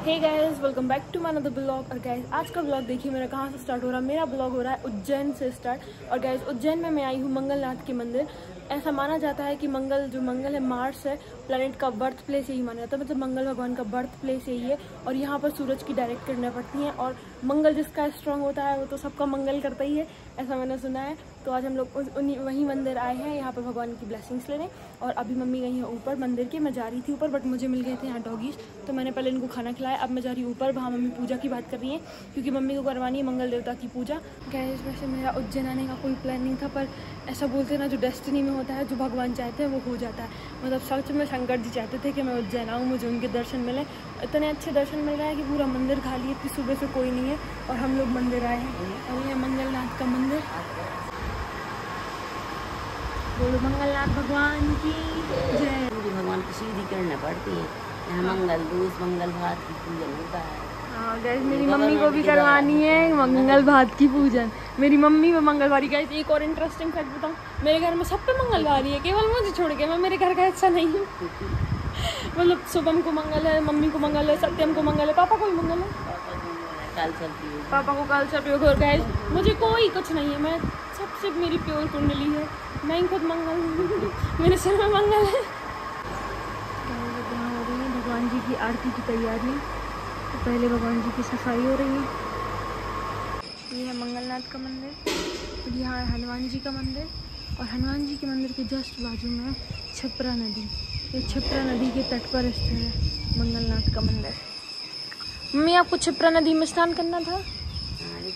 Hey guys, welcome back to my another blog. और guys आज का ब्लॉग देखिए मेरा कहाँ से स्टार्ट हो रहा है। मेरा ब्लॉग हो रहा है उज्जैन से स्टार्ट। और गाइस उज्जैन में मैं आई हूँ मंगलनाथ के मंदिर। ऐसा माना जाता है कि मंगल है, मार्स है, प्लैनेट का बर्थ प्लेस यही माना जाता है, मतलब मंगल भगवान का बर्थ प्लेस यही है। और यहाँ पर सूरज की डायरेक्ट किरणें पड़ती हैं और मंगल जिसका स्ट्रांग होता है वो तो सबका मंगल करता ही है, ऐसा मैंने सुना है। तो आज हम लोग वही मंदिर आए हैं यहाँ पर भगवान की ब्लेसिंग्स लेने। और अभी मम्मी गई है ऊपर मंदिर के, मैं जा रही थी ऊपर बट मुझे मिल गए थे यहाँ डॉगीज, तो मैंने पहले इनको खाना खिलाया। अब मैं जा रही हूँ ऊपर, वहाँ मम्मी पूजा की बात कर रही है क्योंकि मम्मी को करवानी है मंगल देवता की पूजा। गाइस वैसे मेरा उज्जैन आने का कोई प्लान नहीं था, पर ऐसा बोलते हैं ना, जो डेस्टिनी में होता है, जो भगवान चाहते हैं वो हो जाता है। मतलब सच में शंकर जी चाहते थे कि मैं उज्जैन आऊँ, मुझे उनके दर्शन मिले। इतने अच्छे दर्शन मिल रहे हैं कि पूरा मंदिर खाली है, इतनी सुबह से कोई नहीं है और हम लोग मंदिर आए हैं। और ये मंगलनाथ का मंदिर, बोलो मंगलनाथ भगवान की जय। भगवान की सीधी करना पड़ती है, यहाँ मंगल दूस मंगल भात की पूजन होता है। हाँ गैस, मेरी मम्मी को भी करवानी है मंगल भात की पूजन। मेरी मम्मी में मंगलवारी। गैस एक और इंटरेस्टिंग फैक्ट बताऊँ, मेरे घर में सब पे मंगलवारी है, केवल मुझे छोड़ के। मैं मेरे घर का हिस्सा नहीं हूँ। मतलब शुभम को मंगल है, मम्मी को मंगल है, सत्यम को मंगल है, पापा को भी मंगल है, पापा को काल सर्पयोग। और गैस मुझे कोई कुछ नहीं है, मैं सबसे मेरी प्योर कुंडली है, मैं खुद मंगल हूँ, मेरे सिर में मंगल है। यहाँ हो रही है भगवान जी की आरती की तैयारी। तो पहले भगवान जी की सफाई हो रही है। ये है मंगलनाथ का मंदिर और यहाँ है हनुमान जी का मंदिर। और हनुमान जी के मंदिर के जस्ट बाजू में क्षिप्रा नदी। ये क्षिप्रा नदी के तट पर स्थित है मंगलनाथ का मंदिर। मम्मी आपको क्षिप्रा नदी में स्नान करना था,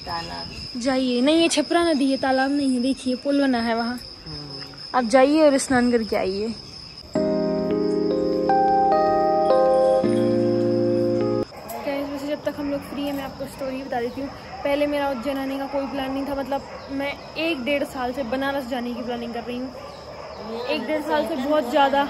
तालाब जाइए। नहीं ये क्षिप्रा नदी है, तालाब नहीं है, देखिए पुल बना है वहाँ, आप जाइए और स्नान करके आइए। वैसे जब तक हम लोग फ्री है मैं आपको स्टोरी बता देती हूँ। पहले मेरा उज्जैन आने का कोई प्लान नहीं था, मतलब मैं 1-1.5 साल से बनारस जाने की प्लानिंग कर रही हूँ। 1-1.5 साल से बहुत ज़्यादा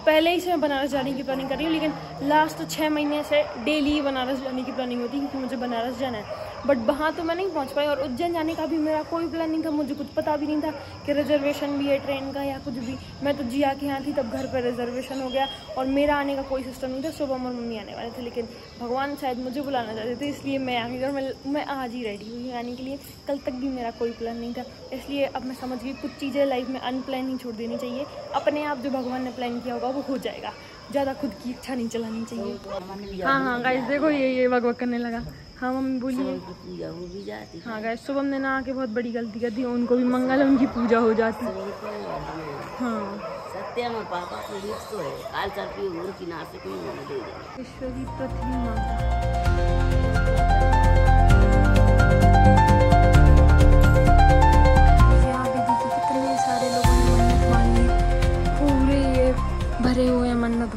पहले ही से मैं बनारस जाने की प्लानिंग कर रही हूँ, लेकिन लास्ट 6 महीने से डेली बनारस जाने की प्लानिंग होती है क्योंकि मुझे बनारस जाना है। बट वहाँ तो मैं नहीं पहुँच पाई। और उज्जैन जाने का भी मेरा कोई प्लान नहीं था, मुझे कुछ पता भी नहीं था कि रिजर्वेशन भी है ट्रेन का या कुछ भी। मैं तो जिया के यहाँ थी तब घर पर रिजर्वेशन हो गया और मेरा आने का कोई सिस्टम नहीं था। सुबह और मम्मी आने वाले थे, लेकिन भगवान शायद मुझे बुलाना चाहते थे, इसलिए मैं आ गई। और मैं आज ही रेडी हुई आने के लिए। कल तक भी मेरा कोई प्लान नहीं था, इसलिए अब मैं समझ गई कुछ चीज़ें लाइफ में अनप्लान नहीं छोड़ देनी चाहिए। अपने आप जो भगवान ने प्लान किया होगा वो हो जाएगा, ज़्यादा खुद की इच्छा नहीं चलानी चाहिए। हाँ गाइस देखो ये वक करने लगा। हाँ मम्मी बोलिए। पूजा हो भी जाती। हाँ गाइस शुभम ने ना आके बहुत बड़ी गलती कर दी, उनको भी मंगल उनकी पूजा हो जाती। हाँ सत्यम और पापा को रिश्त तो है, काल सर्पयोग उनकी नासिक में होने दे देंगे। ईश्वरी पृथ्वी माता। भरे हुए मन्नत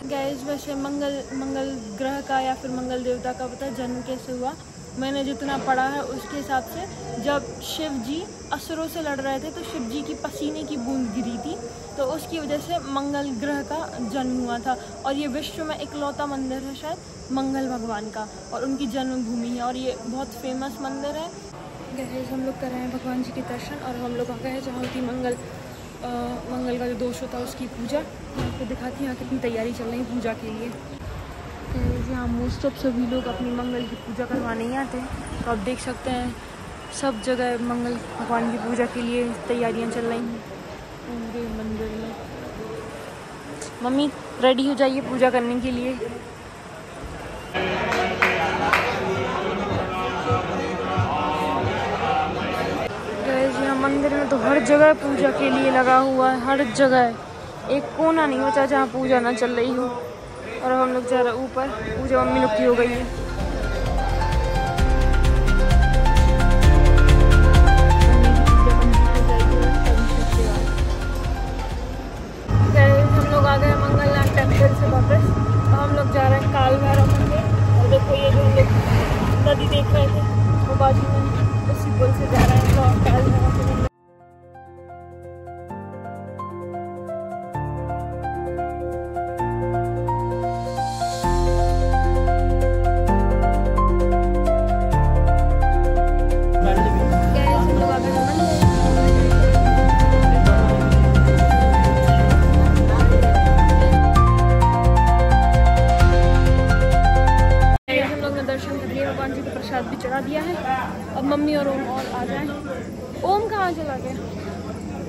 गैस। वैसे मंगल ग्रह का या फिर मंगल देवता का पता जन्म कैसे हुआ, मैंने जितना पढ़ा है उसके हिसाब से जब शिव जी असुरों से लड़ रहे थे तो शिव जी की पसीने की बूंद गिरी थी, तो उसकी वजह से मंगल ग्रह का जन्म हुआ था। और ये विश्व में इकलौता मंदिर है शायद मंगल भगवान का, और उनकी जन्मभूमि है और ये बहुत फेमस मंदिर है। गैस हम लोग कर रहे हैं भगवान जी के दर्शन और हम लोग आ गए हैं जहाँ होती मंगल का जो दोष होता है उसकी पूजा। मैं आपको दिखाती हूँ यहाँ कितनी तैयारी चल रही है पूजा के लिए। यहाँ मोस्ट ऑफ सभी लोग अपनी मंगल की पूजा करवाने ही आते हैं, तो आप देख सकते हैं सब जगह मंगल भगवान की पूजा के लिए तैयारियाँ चल रही हैं पूरे मंदिर में। मम्मी रेडी हो जाइए पूजा करने के लिए। यहाँ मंदिर में तो हर जगह पूजा के लिए लगा हुआ है, हर जगह एक कोना नहीं बचा जहाँ पूजा ना चल रही हो। और हम लोग जा रहे ऊपर, पूजा मम्मी लोग की हो गई है। हम लोग आ गए मंगलनाथ टेम्पल से वापस, और हम लोग जा रहे हैं काल भैरव मंदिर। और देखो ये जो हम लोग नदी देख रहे थे वो बाजू में उसी पुल से जा रहे हैं काल भैरव मंदिर। दर्शन कर लिए, भगवान जी को प्रसाद भी चढ़ा दिया है। अब मम्मी और ओम और आ जाएं। ओम कहाँ चला गया?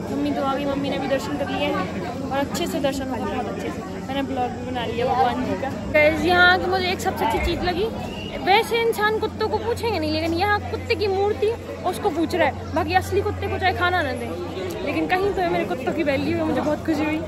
मम्मी तो आ गई, मम्मी ने भी दर्शन कर लिए हैं और अच्छे से दर्शन हो गया, बहुत अच्छे से। मैंने ब्लॉग भी बना लिया भगवान जी का। गाइस यहाँ आके मुझे एक सबसे अच्छी चीज़ लगी, वैसे इंसान कुत्तों को पूछेंगे नहीं, लेकिन यहाँ कुत्ते की मूर्ति उसको पूछ रहा है, बाकी असली कुत्ते को चाहे खाना ना दें, लेकिन कहीं तो मेरे कुत्तों की वैल्यू है। मुझे बहुत खुशी हुई।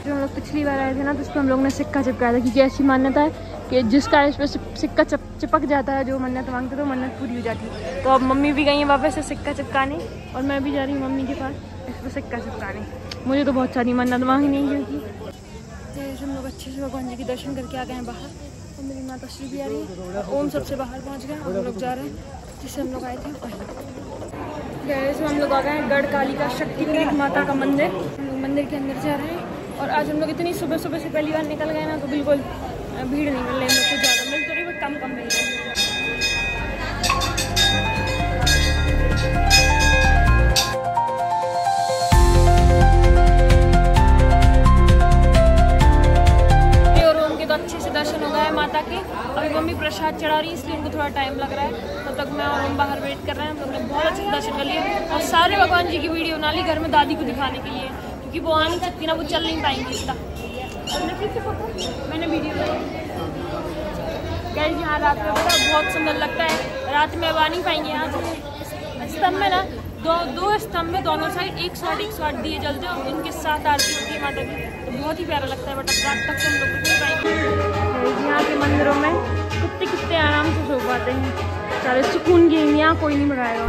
जो हम लोग पिछली बार आए थे ना, तो उस पर हम लोग ने सिक्का चिपकाया था, क्योंकि ऐसी मान्यता है कि जिसका इस पर सिक्का चिपक जाता है, जो मन्नत मांगते तो मन्नत पूरी हो जाती है। तो अब मम्मी भी गई हैं वापस से सिक्का चिपकाने और मैं भी जा रही हूँ मम्मी के पास इस पर सिक्का चिपकाने। मुझे तो बहुत सारी मन्नत मांगनी है, क्योंकि हम लोग अच्छे से भगवान जी के दर्शन करके आ गए हैं बाहर। और मेरी माता श्री भी आ रही है, ओम सबसे बाहर पहुँच गए। हम लोग जा रहे हैं जिससे हम लोग आए थे। गैस हम लोग आ गए हैं गढ़ कालिका शक्तिपीठ माता का मंदिर। हम लोग मंदिर के अंदर जा रहे हैं और आज हम लोग इतनी सुबह सुबह से पहली बार निकल गए ना, तो बिल्कुल भीड़ नहीं मिल रही हम लोग को, ज़्यादा मिल तो रही बट कम मिल रही है। अच्छे से दर्शन हो गए माता के। अभी मम्मी प्रसाद चढ़ा रही है, इसलिए उनको थोड़ा टाइम लग रहा है। तब तक मैं और हम बाहर वेट कर रहे हैं। हम लोग ने बहुत अच्छे से दर्शन कर लिए और सारे भगवान जी की वीडियो बना ली घर में दादी को दिखाने के लिए, क्योंकि वो आ नहीं सकती ना, वो चल नहीं पाएंगी इतना। मैंने वीडियो गाइस यहाँ रात में पता बहुत सुंदर लगता है। रात में अब आ नहीं पाएंगे। यहाँ से स्तंभ में ना दो स्तंभ में दोनों साइड 108 दिए जलते हैं और इनके साथ आरती होती है माता की, तो बहुत ही प्यारा लगता है। बट अब रात तक से हम लोग नहीं पाएंगे। यहाँ के मंदिरों में कुत्ते कितने आराम से सो पाते हैं, सारे सुकून की। यहाँ कोई नहीं भगाएगा।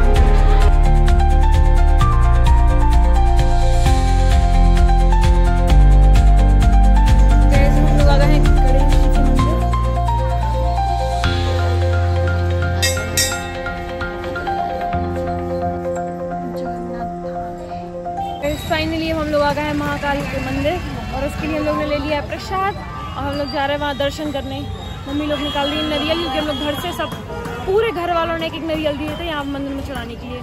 फाइनली हम लोग आ गए हैं महाकाल के मंदिर और उसके लिए हम लोग ने ले लिया है प्रसाद और हम लोग जा रहे हैं वहाँ दर्शन करने। मम्मी लोग निकाल दी नारियल, क्योंकि हम लोग घर से सब पूरे घर वालों ने एक नारियल दिए थे यहाँ मंदिर में चढ़ाने के लिए।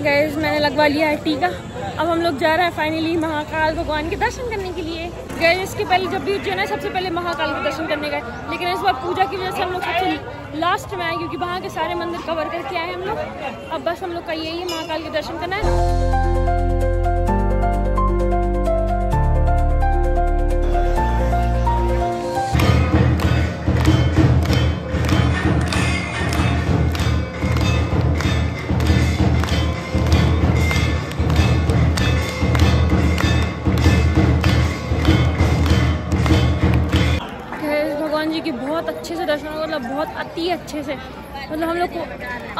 गाइस मैंने लगवा लिया है टीका। अब हम लोग जा रहे हैं फाइनली महाकाल भगवान के दर्शन करने के लिए। गए इसके पहले जब भी उज्जैन है सबसे पहले महाकाल के दर्शन करने गए, लेकिन इस बार पूजा की वजह से हम लोग सबसे लास्ट में आए, क्योंकि वहाँ के सारे मंदिर कवर करके आए हम लोग। अब बस हम लोग का यही है महाकाल के दर्शन करना है। बहुत अच्छे से दर्शन हो, मतलब बहुत अति अच्छे से। मतलब हम लोग को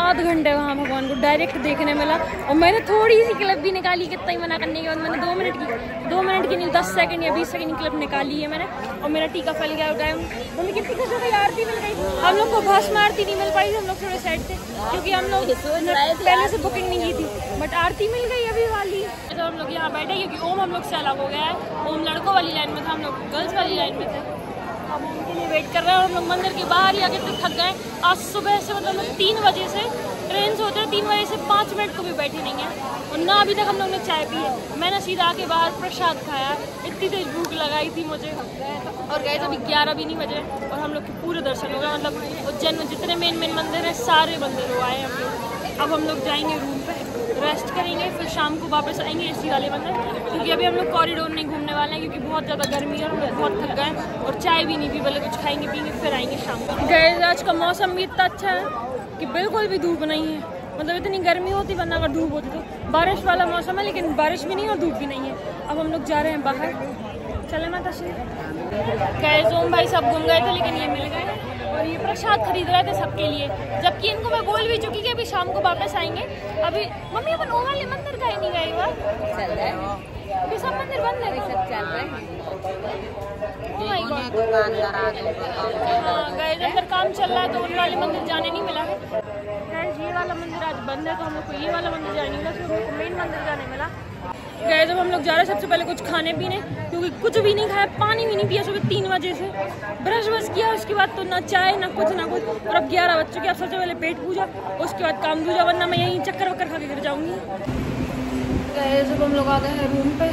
आध घंटे वहाँ भगवान को डायरेक्ट देखने मिला और मैंने थोड़ी सी क्लिप भी निकाली, कितना ही मना करने के बाद मैंने 2 मिनट की नहीं 10 सेकंड या 20 सेकंड की क्लिप निकाली है मैंने। और मेरा टीका फैल गया और मम्मी कितनी खुश हो गई, आरती मिल गई। हम लोग को भस्म आरती नहीं मिल पाई, हम लोग थोड़े साइड थे क्योंकि हम लोग पहले से बुकिंग नहीं की थी, बट आरती मिल गई अभी वाली। तो हम लोग यहाँ बैठे क्योंकि ओम हम लोग से अलग हो गया है। ओम लड़कों वाली लाइन में था, हम लोग गर्ल्स वाली लाइन में थे। अब उनके लिए वेट कर रहे हैं और हम लोग मंदिर के बाहर ही आके थक गए। आज सुबह से मतलब 3 बजे से ट्रेन से होते हैं, 3 बजे से 5 मिनट को भी बैठे नहीं है और ना अभी तक हम लोग ने चाय पी है। मैंने सीधा आके बाहर प्रसाद खाया, इतनी तेज भूख लगाई थी मुझे। और गए अभी 11 भी नहीं बजे और हम लोग के पूरे दर्शन हो गए। मतलब उज्जैन में जितने मेन मंदिर हैं सारे मंदिर हो आए हम लोग। अब हम लोग जाएंगे रूम पे, रेस्ट करेंगे, फिर शाम को वापस आएंगे एसी वाले मंदिर, क्योंकि अभी हम लोग कॉरिडोर नहीं घूमने वाले हैं क्योंकि बहुत ज़्यादा गर्मी है और हम लोग बहुत थक गए और चाय भी नहीं पी, पहले कुछ खाएंगे पिएंगे फिर आएंगे शाम को। गए आज का मौसम भी इतना अच्छा है कि बिल्कुल भी धूप नहीं है। मतलब इतनी गर्मी होती वरना अगर धूप होती तो बारिश वाला मौसम है, लेकिन बारिश भी नहीं और धूप भी नहीं है। अब हम लोग जा रहे हैं बाहर, चले माता श्री। गए ओम भाई सब घूम गए थे लेकिन ये मिल गए और ये प्रसाद खरीद रहे थे सबके लिए, जबकि इनको मैं बोल भी चुकी कि अभी शाम को वापस आएंगे। अभी मम्मी अपन ओम वाले मंदिर का ही नहीं गए, बार चल रहा है अभी सब मंदिर बंद है, सब चल रहा है। हाँ गए अंदर काम चल रहा है तो उन वाले मंदिर जाने नहीं मिला है। ये वाला वाला मंदिर आज बंद है, तो हम लोग को ये वाला मंदिर जाने मिला, फिर हम लोग को मेन मंदिर जाने मिला। गए जब हम लोग जा रहे हैं सबसे पहले कुछ खाने पीने, क्योंकि कुछ भी नहीं खाया, पानी भी नहीं पिया सुबह 3 बजे से, ब्रश बस किया, उसके बाद तो ना चाय ना कुछ ना कुछ, और अब 11 बज चुके। अब सबसे पहले पेट पूजा, उसके बाद काम दूजा, वरना मैं यहीं चक्कर वक्कर खा के गिर जाऊँगी। गए जब हम लोग आ गए हैं रूम पे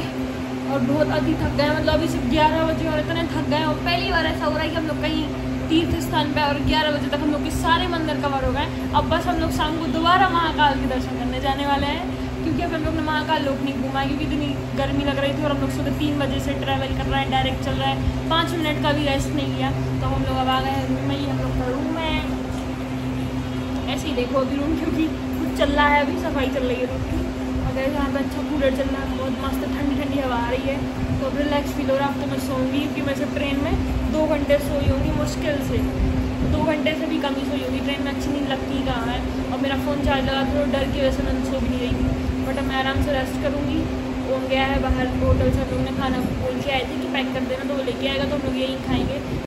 और बहुत अधिक थक गए, मतलब अभी सिर्फ 11 बजे और इतने थक गए। और पहली बार ऐसा हो रहा है कि हम लोग कहीं तीर्थ स्थान पे और 11 बजे तक हम लोग के सारे मंदिर कवर हो गए। अब बस हम लोग शाम को दोबारा महाकाल के दर्शन करने जाने वाले हैं, क्योंकि अब हम लोग ने महाकाल लोक नहीं घूमा है, क्योंकि इतनी गर्मी लग रही थी और हम लोग सुबह 3 बजे से ट्रैवल कर रहे हैं, डायरेक्ट चल रहा है, 5 मिनट का भी रेस्ट नहीं लिया। तो हम लोग अब आ गए हैं रूम में ही, हम लोग का रूम है ऐसे ही देखो अभी रूम, क्योंकि कुछ चल रहा है, अभी सफाई चल रही है रूम की। और यहाँ पर अच्छा कूलर चल रहा है, बहुत मस्त ठंडी ठंडी हवा आ रही है, तो अब रिलैक्स फील हो रहा है। अब तो मैं सोऊंगी, क्योंकि मैं सिर्फ ट्रेन में 2 घंटे सोई होंगी, मुश्किल से 2 घंटे से भी कम ही सोई होगी। ट्रेन में अच्छी नींद लगती कहाँ है, और मेरा फ़ोन चार्ज लगा तो डर की वजह से मैं सो भी नहीं रही थी। बट अब मैं आराम से रेस्ट करूँगी। वो गया है बाहर होटल से, हम लोग ने खाना बोल के आए थे कि पैक कर देना, तो वो लेके आएगा, तो हम लोग यहीं खाएँगे।